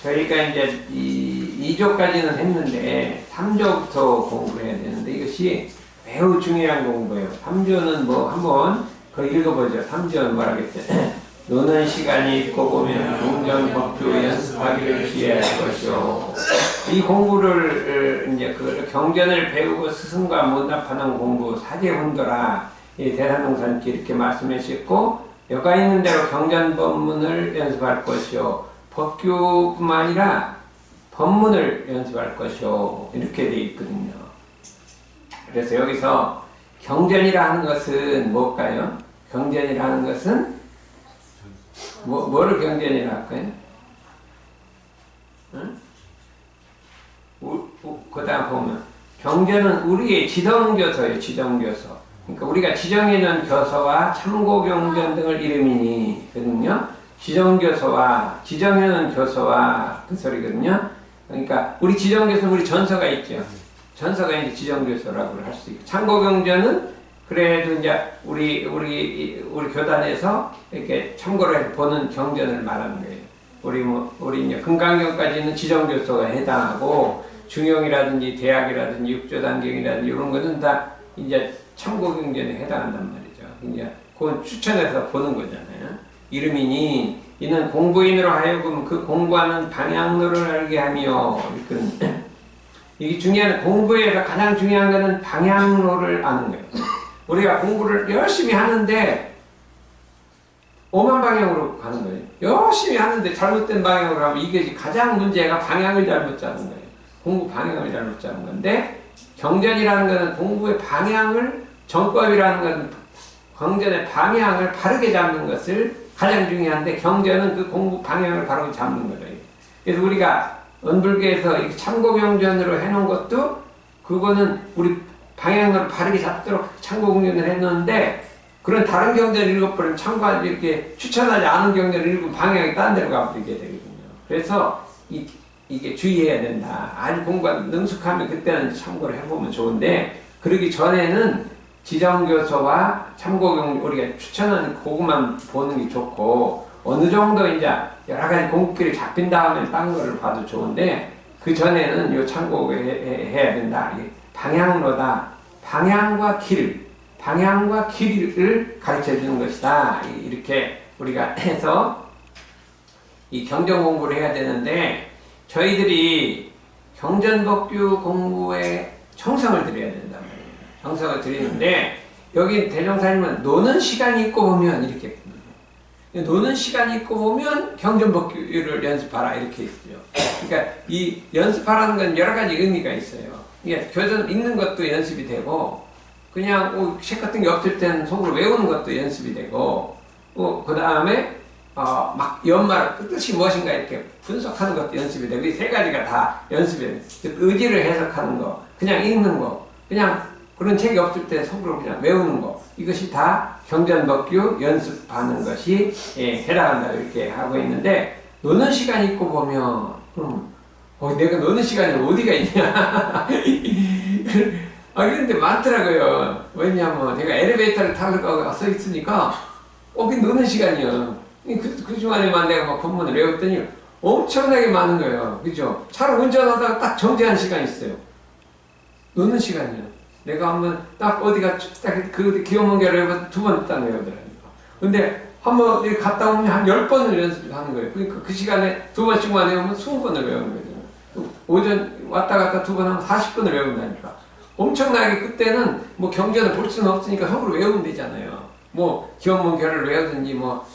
저희가 이제 2조까지는 했는데 3조부터 공부해야 되는데 이것이 매우 중요한 공부예요. 3조는 뭐 한번 그 읽어보죠. 3조는 뭐라겠죠? 노는 시간이 있고 보면 경전법규 연습하기를 기해야 할 것이요. 이 공부를 이제 그 경전을 배우고 스승과 문답하는 공부 사제훈도라 이 대산동산께 이렇게 말씀하셨고, 여가 있는 대로 경전법문을 연습할 것이요 법규뿐만 아니라 법문을 연습할 것이요 이렇게 되어 있거든요. 그래서 여기서 경전이라 하는 것은 뭘까요? 경전이라 하는 것은 뭐를 경전이라 할까요? 응? 그 다음 보면 경전은 우리의 지정교서예요. 지정교서. 그러니까 우리가 지정해놓은 교서와 참고경전 등을 이름이니 거든요. 지정교서와 지정해놓은 교서와 그 소리거든요. 그러니까 우리 지정교서는 우리 전서가 있죠. 전서가 이제 지정교서라고 할 수 있고, 참고경전은 그래도 이제 우리 교단에서 이렇게 참고로 해서 보는 경전을 말하는 거예요. 우리 이제 금강경까지는 지정교서가 해당하고, 중용이라든지 대학이라든지 육조단경이라든지 이런 거는 다 이제 참고경전에 해당한단 말이죠. 이제 그건 추천해서 보는 거잖아요. 이름이니 이는 공부인으로 하여금 그 공부하는 방향로를 알게 하며, 이게 중요한, 공부에서 가장 중요한 것은 방향로를 아는 거예요. 우리가 공부를 열심히 하는데 오만 방향으로 가는 거예요. 열심히 하는데 잘못된 방향으로 가면 이게 가장 문제가 방향을 잘못 잡는 거예요. 공부 방향을 잘못 잡는 건데, 경전이라는 것은 공부의 방향을, 정법이라는 것은 경전의 방향을 바르게 잡는 것을 가장 중요한데, 경전은 그 공부 방향을 바르게 잡는 거예요. 그래서 우리가 은불교에서 이렇게 참고경전으로 해놓은 것도 그거는 우리 방향을 바르게 잡도록 참고경전을 해놓는데, 그런 다른 경전을 읽어버리면 참고하지 이렇게 추천하지 않은 경전을 읽으면 방향이 딴 데로 가버리게 되거든요. 그래서 이게 주의해야 된다. 아주 공부가 능숙하면 그때는 참고를 해보면 좋은데, 그러기 전에는 지정교서와 참고경 우리가 추천하는 그것만 보는 게 좋고, 어느 정도 이제 여러 가지 공부길이 잡힌 다음에 딴 거를 봐도 좋은데, 그 전에는 요 참고해야 된다. 방향로다. 방향과 길을 가르쳐 주는 것이다. 이렇게 우리가 해서 이 경전 공부를 해야 되는데, 저희들이 경전법규 공부에 정성을 들여야 된단 말이에요. 정성을 들이는데, 여기 대종사님은 노는 시간이 있고 보면 이렇게, 노는 시간이 있고 보면 경전법규를 연습하라 이렇게 있죠. 그러니까 이 연습하라는 건 여러 가지 의미가 있어요. 이게 교전 읽는 것도 연습이 되고, 그냥 책 같은 게 없을 때는 속으로 외우는 것도 연습이 되고, 그 다음에 막 연말 뜻이 무엇인가 이렇게 분석하는 것도 연습이 되고, 이 세 가지가 다 연습이 돼요. 의지를 해석하는 거, 그냥 읽는 거, 그냥 그런 책이 없을 때 속으로 그냥 외우는 거, 이것이 다 경전법규 연습하는 것이 해당한다 이렇게 하고 있는데, 노는 시간이 있고 보면 그럼 내가 노는 시간이 어디가 있냐 그런데 많더라고요. 왜냐하면 내가 엘리베이터를 타고 서 있으니까 노는 시간이요. 그 중간에만 내가 막 본문을 외웠더니 엄청나게 많은 거예요. 그죠? 차로 운전하다가 딱 정지한 시간이 있어요. 노는 시간이요. 내가 한번 딱 어디가 딱 그 기억문결을 해봐서 2번 딱 외우더라고요. 근데 한번 갔다 오면 한 10번을 연습하는 거예요. 그러니까 그 시간에 2번씩만 외우면 20번을 외우는 거죠. 오전 왔다 갔다 2번 하면 40번을 외운다니까. 엄청나게 그때는 뭐 경전을 볼 수는 없으니까 속으로 외우면 되잖아요. 뭐 기원문결을 외우든지 뭐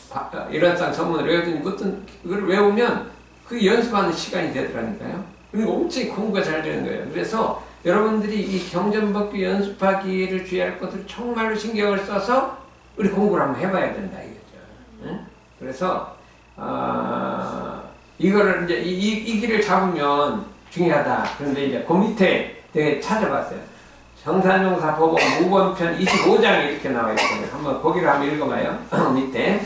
일환상 전문을 외우든지 어떤 그걸 외우면 그 연습하는 시간이 되더라니까요. 그리고 엄청 공부가 잘 되는 거예요. 그래서 여러분들이 이 경전법규 연습하기를 주의할 것을 정말로 신경을 써서 우리 공부를 한번 해봐야 된다 이거죠. 응? 그래서 이거를 이제 이 길을 잡으면 중요하다. 그런데 이제 그 밑에 되게 찾아봤어요. 정산용사 법원 5번편 25장에 이렇게 나와 있어요. 한번 거기를 한번 읽어봐요. 밑에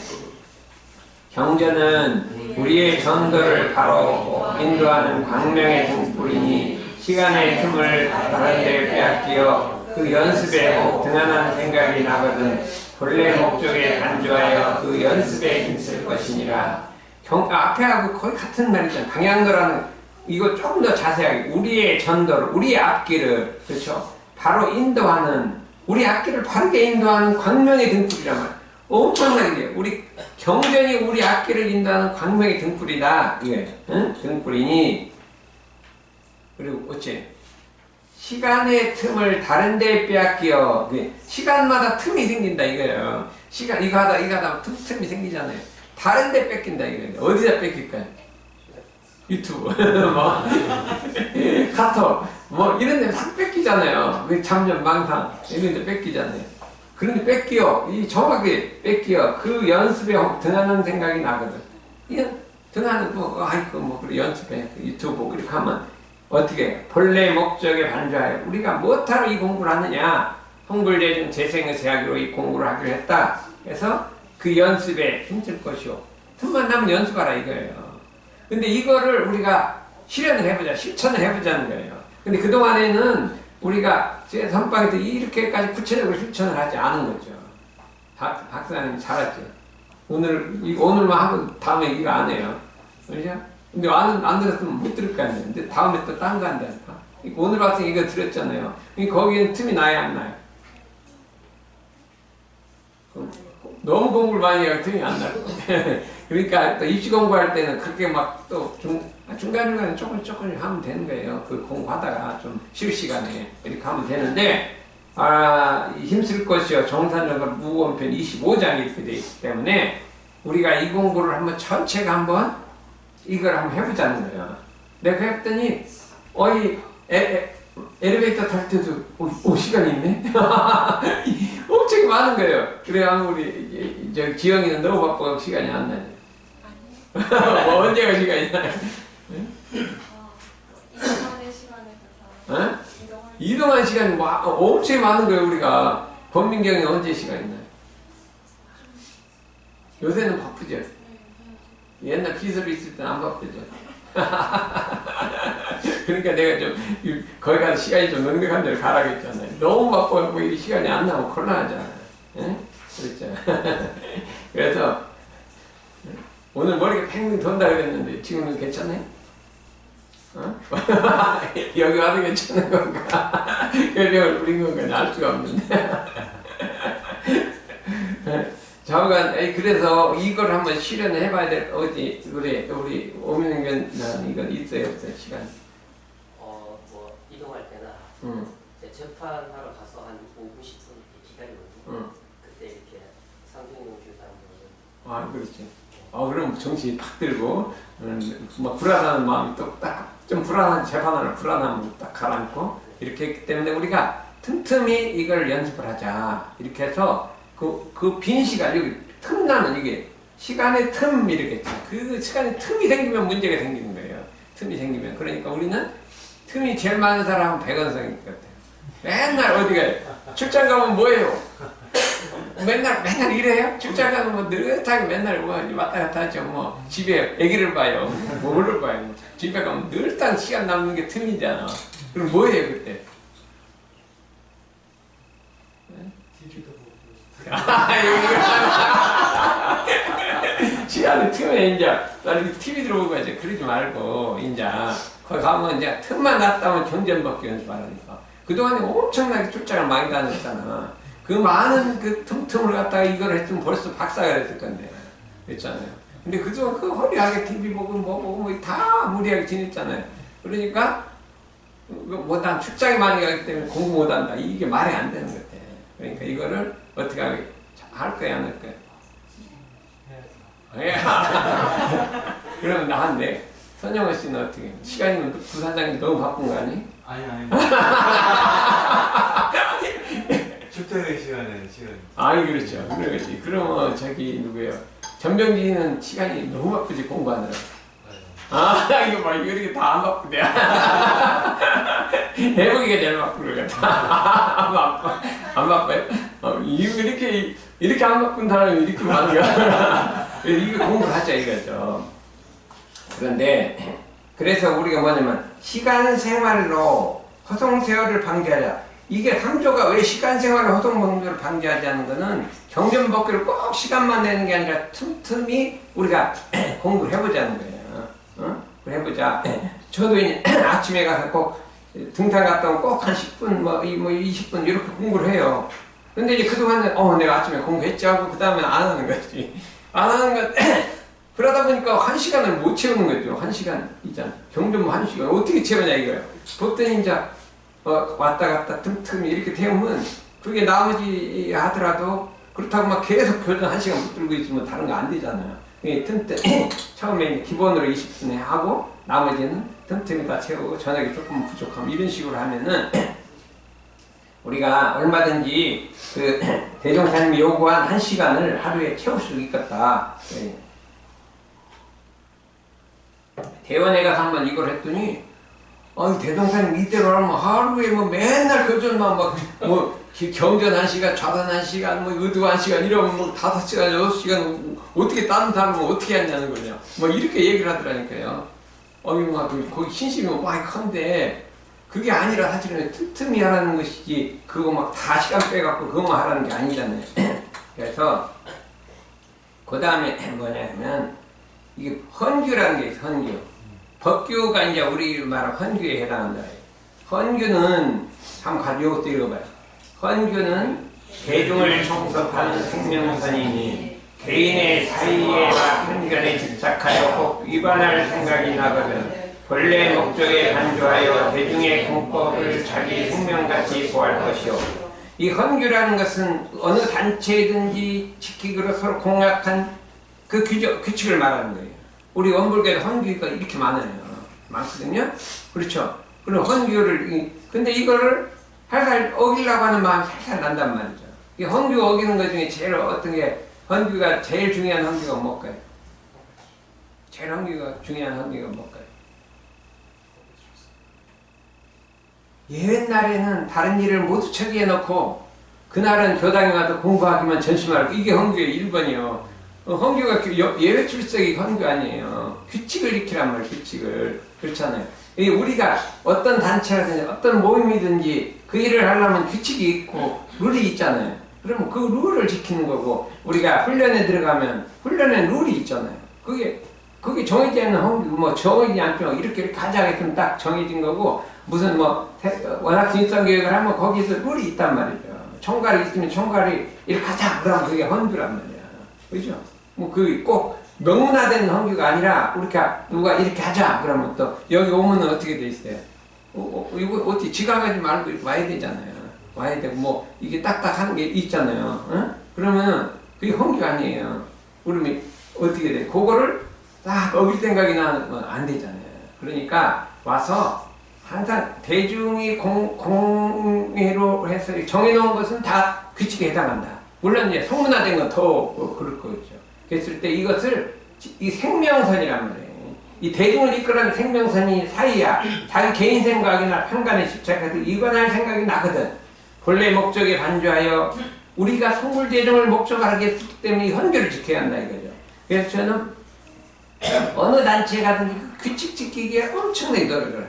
경전은 우리의 전도를 바로 인도하는 광명의 등불이니 시간의 틈을 다른 데 빼앗기어 그 연습에 등한한 생각이 나거든 본래 목적에 간주하여 그 연습에 힘쓸 것이니라. 앞에하고 거의 같은 말이잖아요. 방향도라는 이거 조금 더 자세하게 우리의 전도를, 우리의 앞길을, 그렇죠? 바로 인도하는, 우리 앞길을 바르게 인도하는 광명의 등불이란 말이에요. 엄청나게 우리 경전이 우리 앞길을 인도하는 광명의 등불이다. 이게 응? 등불이니. 그리고 어째 시간의 틈을 다른 데에 빼앗겨. 시간마다 틈이 생긴다 이거예요. 시간 이거 하다 틈이 생기잖아요. 다른 데 뺏긴다 이거예요. 어디다 뺏길까요? 유튜브, 뭐 카톡, 뭐 이런 데 다 뺏기잖아요. 잠년 망상 이런 데 뺏기잖아요. 그런데 뺏겨, 정확하게 뺏겨. 그 연습에 등하는 생각이 나거든. 이건 등하는 그래 연습해 유튜브 보고 이렇게 하면 어떻게 본래 목적에 반주하여 우리가 뭐하러 이 공부를 하느냐? 홍불대중 재생의세하기로 이 공부를 하기로 했다. 그래서 그 연습에 힘쓸 것이오. 틈만 나면 연습하라 이거예요. 근데 이거를 우리가 실현을 해보자, 실천을 해보자는 거예요. 근데 그동안에는 우리가 제 선방에서 이렇게까지 구체적으로 실천을 하지 않은 거죠. 박사님 잘하죠. 오늘만 하고 다음에 이거 안 해요. 그렇죠? 근데 안 들었으면 못 들을 거 아니에요. 근데 다음에 또 딴 거 한다니까. 오늘 같은 이거 들었잖아요. 거기엔 틈이 나야 안 나요? 너무 공부를 많이 해야 틈이 안 나요. 그러니까 또 입시 공부할 때는 그렇게 막 또 중간중간에 조금 하면 되는 거예요. 그 공부하다가 좀 쉴 시간에 이렇게 하면 되는데, 힘쓸 것이요. 정산정과 무원편 25장이 이렇게 되어 있기 때문에 우리가 이 공부를 한번 전체가 한번 이걸 한번 해보자는 거예요. 내가 했더니, 엘리베이터 탈 때도, 시간이 있네? 엄청 많은 거예요. 그래야 우리, 지영이는 너무 바빠서 시간이 안 나요. 뭐 언제가 시간이 나요? 이동하는 시간에서 이동한 시간이 엄청 많은 거예요, 우리가. 권민경이 언제 시간이 나요? 요새는 바쁘죠? 옛날 비서로 있을 때는 안 바쁘죠? 그러니까 내가 좀 거기 가서 시간이 좀 넉넉한 데를 가라고 했잖아요. 너무 바빠갖고 이 시간이 안 나면 곤란하잖아요. 예? 그렇죠. 그래서 오늘 머리가 팽팽 돈다 그랬는데 지금은 괜찮아요? 여기 와도 괜찮은 건가? 혈병을 부린 건가? 알 수가 없는데. 좌우간, 그래서 이걸 한번 실현을 해봐야 될, 우리 오민경 이건 있어요, 없어요, 시간? 뭐, 이동할 때나, 재판하러 가서 한 5분, 10분 이렇게 기다리거든요. 그때 이렇게 상중용 교사님들. 그렇지. 그럼 정신이 팍 들고, 막 불안한 마음이 또 좀 불안한, 재판하러 불안함을 딱 가라앉고, 이렇게 했기 때문에 우리가 틈틈이 이걸 연습을 하자. 이렇게 해서, 그 빈 시간, 여기 틈나는 이게, 시간의 틈, 이렇게, 그 시간에 틈이 생기면 문제가 생기는 거예요. 틈이 생기면. 그러니까 우리는 틈이 제일 많은 사람은 백원성일 것 같아요. 맨날 어디 가요? 출장 가면 뭐예요? 맨날 이래요? 출장 가면 뭐 느긋하게 맨날 뭐 왔다 갔다 하죠. 뭐 집에 애기를 봐요. 뭐를 봐요? 집에 가면 늘상 시간 남는 게 틈이잖아. 그럼 뭐예요 그때? TV도 보고. 시간의 틈에 이제 나 이렇게 TV 들어보고 가지. 그러지 말고 이제 거기 가면 이제 틈만 났다면 경전밖에 연습하라니까. 그동안에 엄청나게 출장을 많이 다녔잖아. 그 많은 그 틈틈을 갖다가 이걸 했으면 벌써 박사가 됐을 건데. 그랬잖아요. 근데 그동안 그 허리하게 TV 보고 뭐 보고 뭐 다 무리하게 지냈잖아요. 그러니까 뭐 난 출장이 많이 가기 때문에 공부 못한다. 이게 말이 안 되는 것 같아. 그러니까 이거를 어떻게 할 거야, 안 할 거야? 그러면 나한테 선영호 씨는 어떻게? 시간이면 부사장님 너무 바쁜 거 아니? 아니. 출퇴근 시간에는 시간. 그렇죠. 그러겠지. 그러면 누구예요? 전병진은 시간이 너무 바쁘지 공부하느라. 이거 봐, 이렇게 다 안 바쁘대. 해보기가 제일 바쁜 것 같아. 안 바빠요? 이렇게 안 바쁜 사람이 이렇게 많은가? 이거 공부를 하자 이거죠. 그런데, 그래서 우리가 뭐냐면, 시간 생활로 허송세월을 방지하자. 이게 삼조가 왜 시간 생활을 호동봉조를 방지하자는 거는 경전법규를 꼭 시간만 내는 게 아니라 틈틈이 우리가 공부를 해보자는 거예요. 어? 해보자. 저도 이제 아침에 가서 꼭 등산 갔다 오면 꼭 한 10분, 뭐 20분 이렇게 공부를 해요. 근데 이제 그동안은 내가 아침에 공부했지 하고 그 다음에 안 하는 거지. 안 하는 것 그러다 보니까 1시간을 못 채우는 거죠. 1시간 있잖아. 경전 뭐 1시간 어떻게 채우냐 이거예요. 보통 이제 왔다 갔다 틈틈이 이렇게 태우면 그게 나머지 하더라도 그렇다고 막 계속 교전 1시간 붙들고 있으면 다른 거 안 되잖아요. 틈틈이 처음에 기본으로 20분에 하고 나머지는 틈틈이 다 채우고 저녁에 조금 부족하면 이런 식으로 하면은 우리가 얼마든지 그 대종사님이 요구한 1시간을 하루에 채울 수 있겠다. 대원에 가서 한번 이걸 했더니 대종사님 이대로 하면 하루에 뭐 맨날 교전만 경전 1시간, 좌선 1시간, 의도 1시간 이러면 5시간, 6시간 어떻게 다른 사람은 어떻게 하냐는 거냐. 이렇게 얘기를 하더라니까요. 거기 신심이 많이 큰데 그게 아니라 사실은 틈틈이 하라는 것이지 그거 막 다 시간 빼갖고 그것만 하라는 게 아니잖아요. 그래서 그 다음에 뭐냐면 이게 헌규라는 게 있어요. 헌규. 법규가 이제 우리 말하는 헌규에 해당한다. 헌규는 한번 가지고 또 읽어봐요. 헌규는 대중을 총섭하는 생명선이니 개인의 사이에와 편견에 집착하여 꼭 위반할 생각이 나거든 본래 목적에 간주하여 대중의 공법을 자기 생명같이 보할 것이요. 이 헌규라는 것은 어느 단체든지 지키기로 서로 공약한 그 규칙을 말하는 거예요. 우리 원불교에도 헌규가 이렇게 많거든요. 그렇죠. 그럼 헌규를 근데 이거를 살살 어기려고 하는 마음이 살살 난단 말이죠. 이 헌규 어기는 것 중에 제일 어떤 게 헌규가 제일 중요한 헌규가 뭘까요? 제일 중요한 헌규가 뭘까요? 옛날에는 다른 일을 모두 처리해 놓고 그날은 교당에 가서 공부하기만 전심하라고 이게 헌규의 1번이요. 헌규가 예외 출석이 헌규 아니에요. 규칙을 지키란 말이에요. 규칙을. 그렇잖아요. 우리가 어떤 단체라든지 어떤 모임이든지 그 일을 하려면 규칙이 있고 룰이 있잖아요. 그러면 그 룰을 지키는 거고 우리가 훈련에 들어가면 훈련에 룰이 있잖아요. 그게 정해져 있는 헌규 정해지지 않죠. 이렇게 하자 했으면 딱 정해진 거고 무슨 워낙 진성교육을 하면 거기서 룰이 있단 말이죠. 총괄이 있으면 총괄이 이렇게 하자 그러면 그게 헌규란 말이야. 그죠? 그 꼭 명문화된 헌규가 아니라 우리가 누가 이렇게 하자 그러면 또 여기 오면은 어떻게 돼 있어요? 이거 어떻게 지각하지 말고 이렇게 와야 되잖아요. 와야 되고 이게 딱딱하는 게 있잖아요. 응? 그러면 그게 헌규가 아니에요. 그러면 어떻게 돼? 그거를 딱 어길 생각이 나면 안 되잖아요. 그러니까 와서 항상 대중이 공회로 해서 정해놓은 것은 다 규칙에 해당한다. 물론 이제 성문화된 건 더 그럴 거죠. 그랬을 때 이것을 이 생명선이란 말이에요. 이 대중을 이끌어가는 생명선이 사이야. 자기 개인 생각이나 편견에 집착해서 이관할 생각이 나거든. 본래 목적에 반주하여 우리가 성불대중을 목적하게 했기 때문에 이 헌규를 지켜야 한다 이거죠. 그래서 저는 어느 단체에 가든지 그 규칙 지키기에 엄청나게 노력을 해요.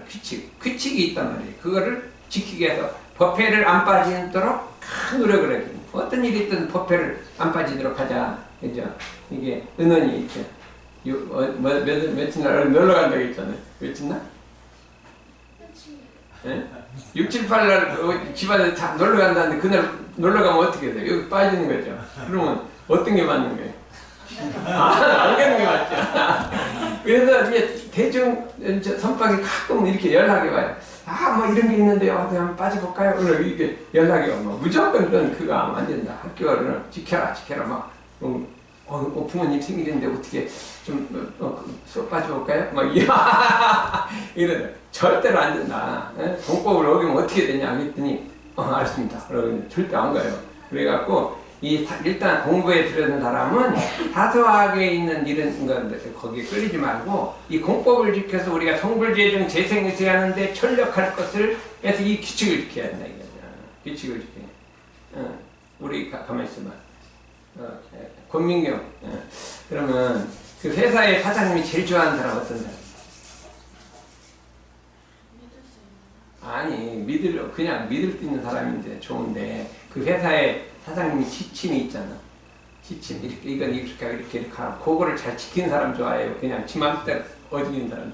규칙이 있단 말이에요. 그거를 지키기 위해서 법회를 안 빠지도록 큰 노력을 해요. 어떤 일이 있든 법회를 안 빠지도록 하자. 그죠? 이게 은원이 있죠. 며칠 날 놀러 간다고 했잖아요. 며칠 날? 6, 7, 8 날 집안에 다 놀러 간다는데 그날 놀러 가면 어떻게 돼요? 여기 빠지는 거죠. 그러면 어떤 게 맞는 거예요? 안 가는 게 맞죠. 그래서 이제 대중 선박이 가끔 이렇게 연락이 와요. 이런 게 있는데요. 한번 빠져볼까요? 이게 연락이 와요. 무조건 그거 안 된다. 학교를 지켜라. 부모님 생일인데 어떻게 좀 수업 빠져볼까요? 이러다 절대로 안 된다. 공법을 어기면 어떻게 되냐 했더니 알겠습니다. 그러고 절대 안 가요. 그래갖고 일단 공부에 들어든 사람은 사소하게 있는 이런 건데 거기에 끌리지 말고 이 공법을 지켜서 우리가 성불제중 재생을 하는데 전력할 것을 해서 이 규칙을 지켜야 한다 이거죠. 규칙을 지켜야. 우리 가만히 있어봐. 권민경. 그러면 그 회사의 사장님이 제일 좋아하는 사람 어떤 사람? 아니 그냥 믿을 수 있는 사람인데 좋은데 그 회사에 사장님이 지침이 있잖아. 지침 이렇게 이건 이렇게 하고 이렇게 하고 그거를 잘 지키는 사람 좋아해요. 그냥 지 맘대로 어지는 사람.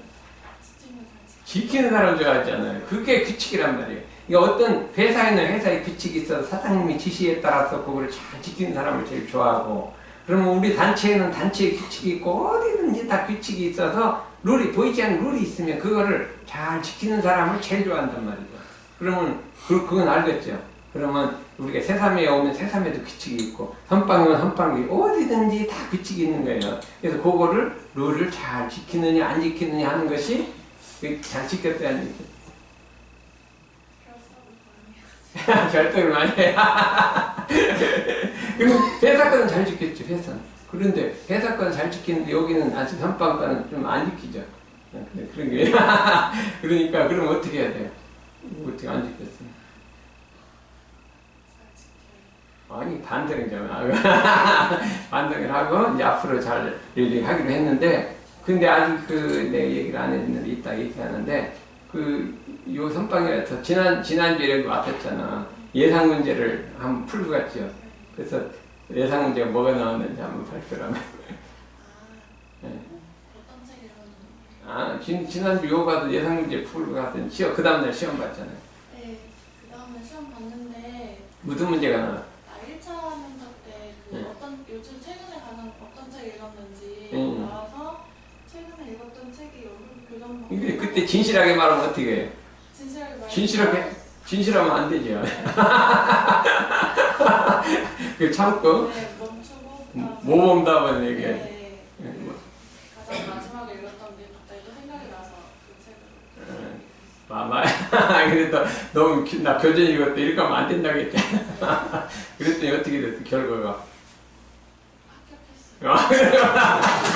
지키는 사람 좋아하잖아요. 그게 규칙이란 말이에요. 이게 어떤 회사에는 회사의 규칙이 있어서 사장님이 지시에 따라서 그거를 잘 지키는 사람을 제일 좋아하고, 그러면 우리 단체에는 단체의 규칙이 있고 어디든지 다 규칙이 있어서 룰이 보이지 않는 룰이 있으면 그거를 잘 지키는 사람을 제일 좋아한단 말이죠. 그러면 그건 알겠죠. 그러면 우리가 새삼에 오면 새삼에도 규칙이 있고 선빵이 오면 선빵이 어디든지 다 규칙이 있는 거예요. 그래서 그거를 룰을 잘 지키느냐 안 지키느냐 하는 것이 잘 지켰어야 안 지켰어야. 절대로 많이 해. 그럼 회사 거는 잘 지켰죠, 회사는. 그런데 회사 거는 잘 지키는데 여기는 아직 선빵과는 좀 안 지키죠. 그런 게. 그러니까, 그럼 어떻게 해야 돼요? 어떻게 안 지켰어요? 아니, 반성을 좀 하고. 반성을 하고, 이제 앞으로 잘 하기로 했는데, 근데 아직 내 얘기를 안 했는데, 이따 얘기하는데, 요 선빵이라서 지난주에 왔었잖아. 예상 문제를 한번 풀고 갔죠. 그래서 예상 문제가 뭐가 나왔는지 한번 발표를 하면. 어떤 책 읽었는지. 지난주 요가도 예상 문제 풀고 갔더니 그 다음날 시험 봤잖아요. 네, 그 다음에 시험 봤는데. 무슨 문제가 나와? 1차 면접 때 요즘 최근에 가는 어떤 책 읽었는지 나와서 최근에 읽었던 책이 교정. 그때 진실하게 말하면 어떻게 해요? 진실하면 안 되죠. 그 참고. 네, 멈추고. 모범답은 얘기해. 네. 가장 마지막에 읽었던 게 갑자기 또 생각이 나서 그 책을. 그래도 너무 나 교재 읽었대 이렇게 하면 안 된다고 했잖아. 그랬더니 어떻게 됐어 결과가? 합격했어요.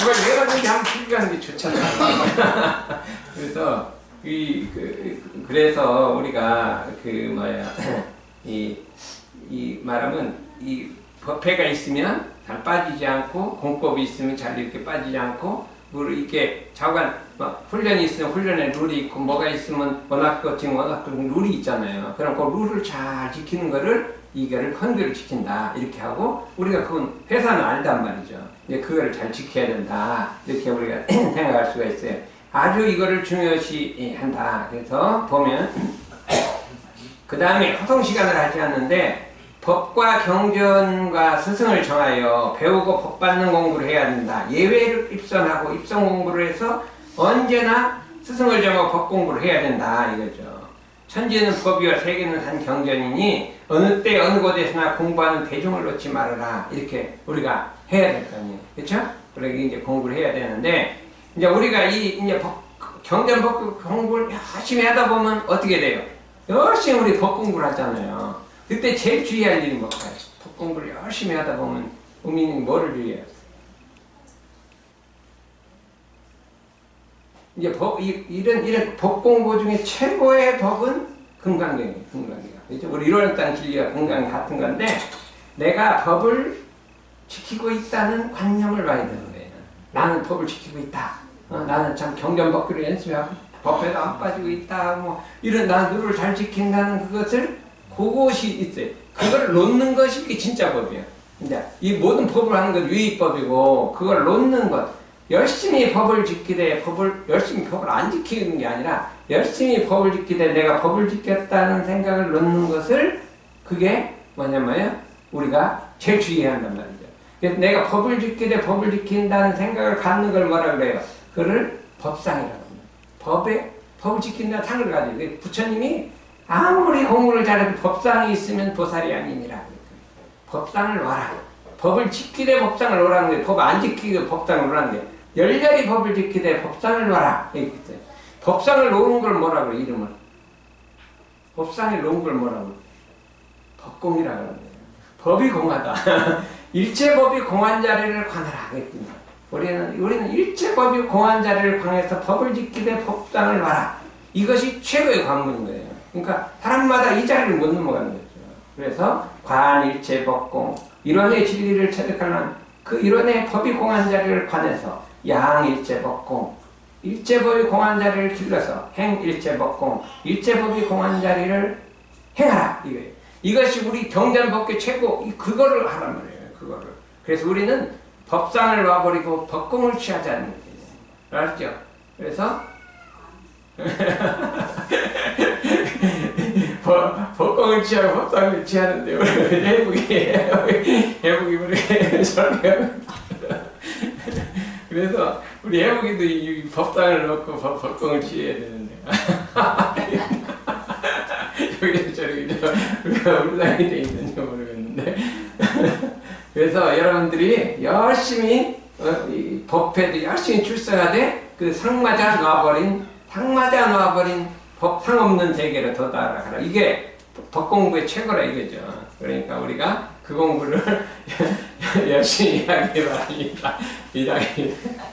이걸 여러 가지 한번 풀게 하는 게 좋잖아. 그래서 그래서 우리가 이 말하면 이 법회가 있으면 잘 빠지지 않고 공법이 있으면 잘 이렇게 빠지지 않고 이렇게 자관 훈련이 있으면 훈련에 룰이 있고 뭐가 있으면 워낙 룰이 있잖아요. 그럼 그 룰을 잘 지키는 거를 이거를 헌결을 지킨다 이렇게 하고 우리가 그건 회사는 알단 말이죠. 근데 그거를 잘 지켜야 된다 이렇게 우리가 생각할 수가 있어요. 아주 이거를 중요시 한다. 그래서 보면 그 다음에 호송 시간을 하지 않는데 법과 경전과 스승을 정하여 배우고 법 받는 공부를 해야 된다. 예외를 입선하고 입선 공부를 해서 언제나 스승을 정하고 법 공부를 해야 된다 이거죠. 천지는 법이와 세계는 한 경전이니 어느 때 어느 곳에서나 공부하는 대중을 놓지 말아라 이렇게 우리가 해야 될 거 아니에요. 그렇죠? 그러게 이제 공부를 해야 되는데 이제 우리가 이제 경전 법 공부를 열심히 하다 보면 어떻게 돼요? 열심히 우리 법 공부를 하잖아요. 그때 제일 주의할 일이 뭘까요? 법 공부를 열심히 하다 보면 우민이 뭐를 주의해요? 이제 이런 법 공부 중에 최고의 법은 금강경이에요. 금강경. 그렇죠? 우리 1월 달 진리와 금강이 같은 건데 내가 법을 지키고 있다는 관념을 봐야 되는 거예요. 나는 법을 지키고 있다. 나는 참 경전법규를 연습하고 법에도 안 빠지고 있다. 이런 나는 룰을 잘 지킨다는 그것이 있어요. 그걸 놓는 것이 그게 진짜 법이에요. 근데 이 모든 법을 하는 건 유의법이고 그걸 놓는 것. 열심히 법을 지키되 열심히 법을 안 지키는 게 아니라 열심히 법을 지키되 내가 법을 지켰다는 생각을 놓는 것을 그게 뭐냐면요. 우리가 제일 주의해야 한단 말이죠. 그래서 내가 법을 지키되 법을 지킨다는 생각을 갖는 걸 뭐라 그래요? 그를 법상이라고 합니다. 법을 지킨다는 상을 가지고 부처님이 아무리 공부를 잘해도 법상이 있으면 보살이 아니니라. 법상을 놓아라. 법을 지키되 법상을 놓으라는 거예요. 법 안 지키고 법상을 놓으라는 거예요. 열렬히 법을 지키되 법상을 놓아라. 이렇게 했어요. 법상을 놓은 걸 뭐라고 그래요? 이름을. 법상을 놓은 걸 뭐라고? 법공이라고 하는 거예요. 법이 공하다. 일체법이 공한 자리를 관하라. 그랬군요. 우리는 일체법이 공한 자리를 관해서 법을 지키되 법상을 놓아라. 이것이 최고의 관문인 거예요. 그러니까 사람마다 이 자리를 못 넘어가는 거죠. 그래서 관일체법공 이론의 진리를 체득하려면 그 이론의 법이 공한 자리를 관해서 양일체법공 일제법이 공한 자리를 길러서 행 일제법공, 일제법이 공한 자리를 행하라. 이것이 우리 경전법계 최고, 그거를 하란 말이에요. 그거를. 그래서 우리는 법상을 놔버리고 법공을 취하자는 거예요. 알았죠? 그래서 법공을 취하고 법상을 취하는데 우리 해북이 그렇게 설계하고 그래서 우리 해북이도 이 법상을 놓고 법공을 취해야 되는데 여기 저기 우리가 상이 돼 있는지 모르겠는데 그래서 여러분들이 열심히 이 법회도 열심히 출석하되 그 상맞아 놔버린 법상 없는 세계로 더 나아가라. 이게 법공부의 최고라 이거죠. 그러니까 우리가 그 공부를 열심히 하기 바랍니다. 이상입니다.